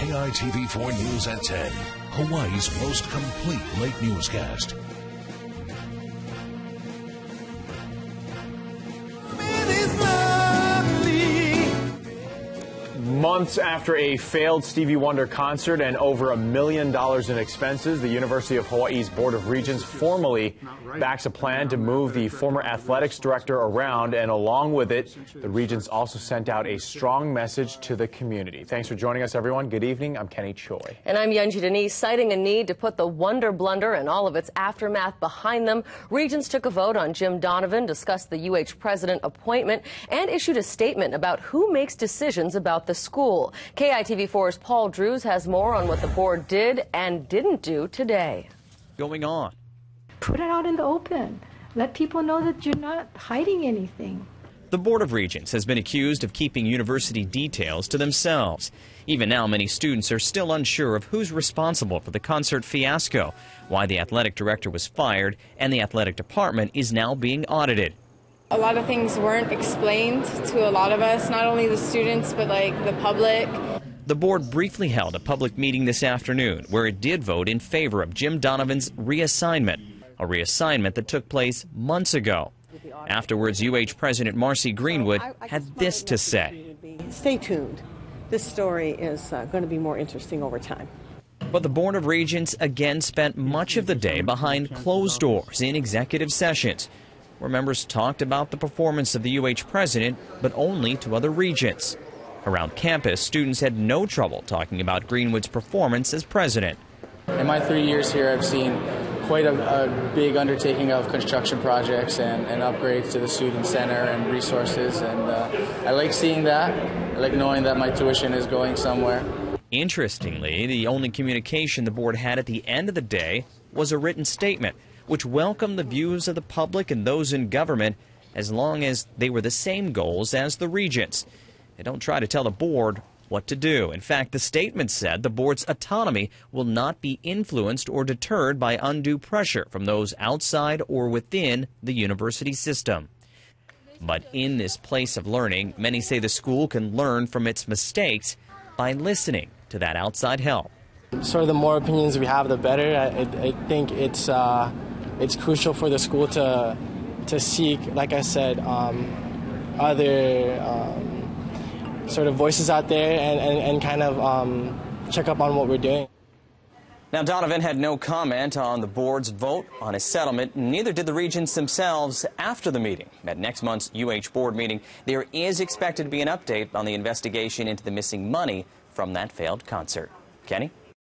KITV4 News at 10, Hawaii's most complete late newscast. Months after a failed Stevie Wonder concert and over $1 million in expenses, the University of Hawaii's Board of Regents formally backs a plan to move the former athletics director around, and along with it, the Regents also sent out a strong message to the community. Thanks for joining us, everyone. Good evening. I'm Kenny Choi. And I'm Yunji Denise. Citing a need to put the Wonder blunder and all of its aftermath behind them, Regents took a vote on Jim Donovan, discussed the UH president appointment, and issued a statement about who makes decisions about the school. KITV4's Paul Drews has more on what the board did and didn't do today. Going on. Put it out in the open. Let people know that you're not hiding anything. The Board of Regents has been accused of keeping university details to themselves. Even now, many students are still unsure of who's responsible for the concert fiasco, why the athletic director was fired, and the athletic department is now being audited. A lot of things weren't explained to a lot of us, not only the students, but like the public. The board briefly held a public meeting this afternoon where it did vote in favor of Jim Donovan's reassignment, a reassignment that took place months ago. Afterwards, UH President Marcy Greenwood had this to say. Stay tuned. This story is going to be more interesting over time. But the Board of Regents again spent much of the day behind closed doors in executive sessions, where members talked about the performance of the UH president, but only to other regents. Around campus, students had no trouble talking about Greenwood's performance as president. In my 3 years here, I've seen quite a big undertaking of construction projects and upgrades to the student center and resources, and I like seeing that. I like knowing that my tuition is going somewhere. Interestingly, the only communication the board had at the end of the day was a written statement, which welcomed the views of the public and those in government as long as they were the same goals as the regents. They don't try to tell the board what to do. In fact, the statement said the board's autonomy will not be influenced or deterred by undue pressure from those outside or within the university system. But in this place of learning, many say the school can learn from its mistakes by listening to that outside help. Sort of the more opinions we have, the better. I think it's crucial for the school to seek, like I said, other sort of voices out there and kind of check up on what we're doing. Now, Donovan had no comment on the board's vote on his settlement. Neither did the regents themselves after the meeting. At next month's UH board meeting, there is expected to be an update on the investigation into the missing money from that failed concert. Kenny?